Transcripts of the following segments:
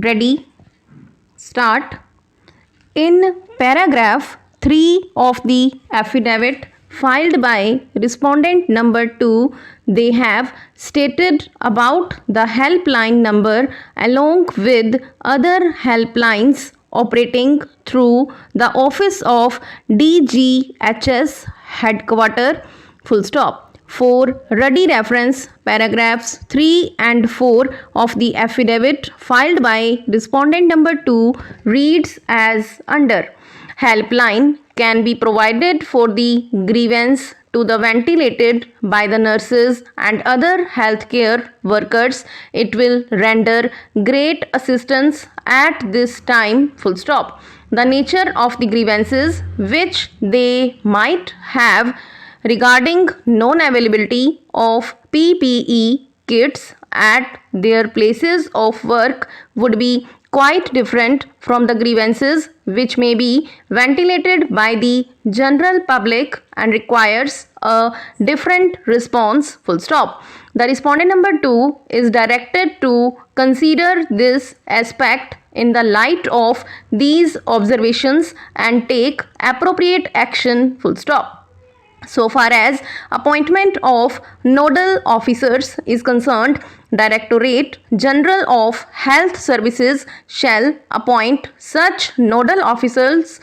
Ready? Start. In paragraph 3 of the affidavit filed by respondent number 2, they have stated about the helpline number along with other helplines operating through the office of DGHS headquarter, full stop. For ready reference, paragraphs 3 and 4 of the affidavit filed by respondent number 2 reads as under. Helpline can be provided for the grievance to the ventilated by the nurses and other healthcare workers. It will render great assistance at this time, full stop. The nature of the grievances which they might have regarding non-availability of PPE kits at their places of work would be quite different from the grievances which may be ventilated by the general public and requires a different response, full stop. The respondent number 2 is directed to consider this aspect in the light of these observations and take appropriate action, full stop. So far as appointment of nodal officers is concerned, Directorate General of Health Services shall appoint such nodal officers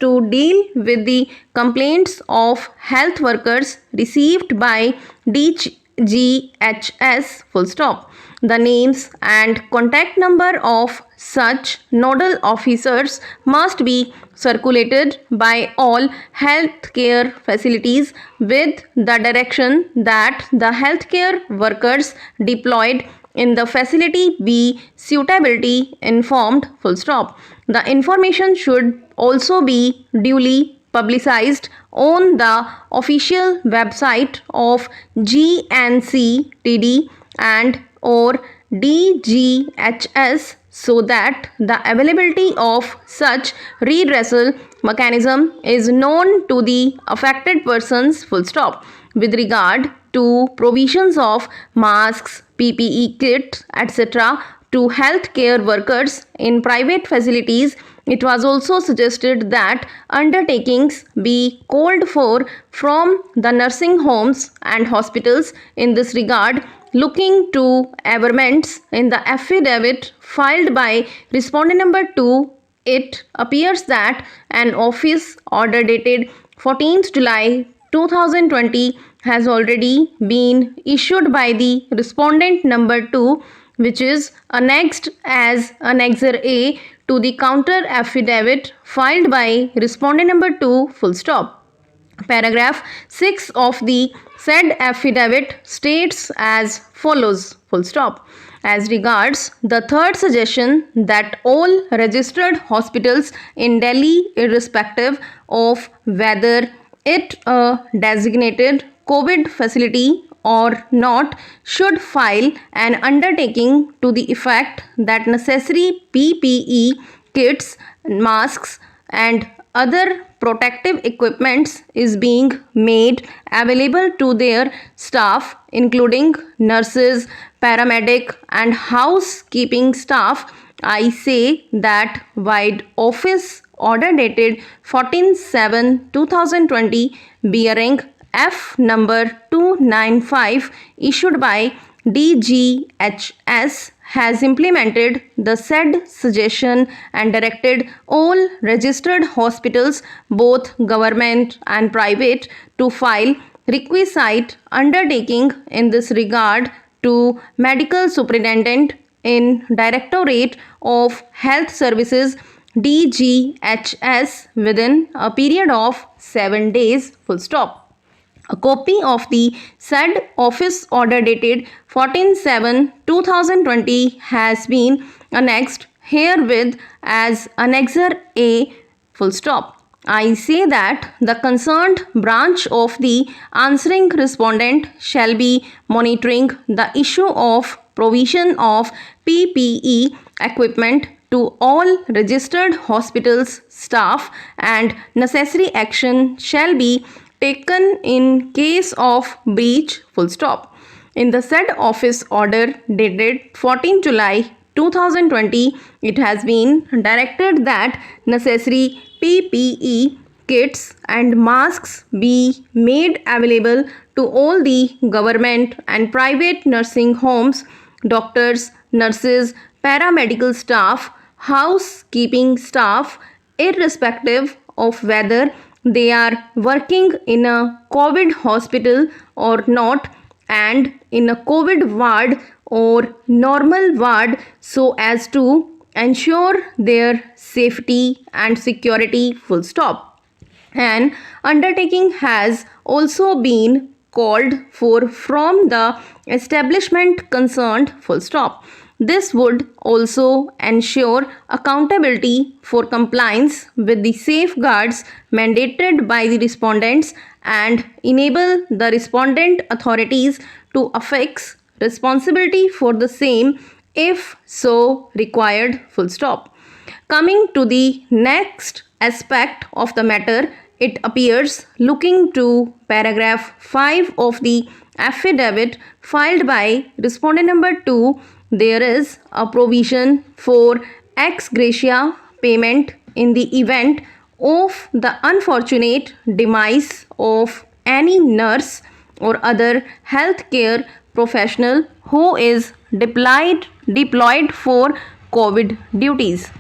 to deal with the complaints of health workers received by DGHS, full stop. The names and contact number of such nodal officers must be circulated by all healthcare facilities with the direction that the healthcare workers deployed in the facility be suitably informed, full stop. The information should also be duly publicized on the official website of GNCTD and or DGHS so that the availability of such redressal mechanism is known to the affected persons, full stop. With regard to provisions of masks, PPE kits, etc. to healthcare workers in private facilities, it was also suggested that undertakings be called for from the nursing homes and hospitals. In this regard, looking to averments in the affidavit filed by respondent number 2, it appears that an office order dated 14th July 2020 has already been issued by the respondent number 2, which is annexed as Annexure A to the counter affidavit filed by respondent number 2, full stop. Paragraph 6 of the said affidavit states as follows, full stop. As regards the third suggestion that all registered hospitals in Delhi, irrespective of whether it a designated COVID facility or not, should file an undertaking to the effect that necessary PPE kits, masks and other protective equipments is being made available to their staff, including nurses, paramedic and housekeeping staff. I say that wide office order dated 14/7/2020 bearing F number 295 issued by DGHS has implemented the said suggestion and directed all registered hospitals, both government and private, to file requisite undertaking in this regard to Medical Superintendent in Directorate of Health Services DGHS within a period of 7 days, full stop. A copy of the said office order dated 14/7/2020 has been annexed herewith as Annexure A, full stop. I say that the concerned branch of the answering respondent shall be monitoring the issue of provision of PPE equipment to all registered hospitals staff, and necessary action shall be taken in case of breach, full stop. In the said office order dated 14 July 2020, it has been directed that necessary PPE kits and masks be made available to all the government and private nursing homes, doctors, nurses, paramedical staff, housekeeping staff, irrespective of whether they are working in a COVID hospital or not, and in a COVID ward or normal ward, so as to ensure their safety and security. Full stop. An undertaking has also been called for from the establishment concerned. Full stop. This would also ensure accountability for compliance with the safeguards mandated by the respondents and enable the respondent authorities to affix responsibility for the same if so required. Full stop. Coming to the next aspect of the matter, it appears looking to paragraph 5 of the affidavit filed by respondent number 2, there is a provision for ex gratia payment in the event of the unfortunate demise of any nurse or other healthcare professional who is deployed for COVID duties.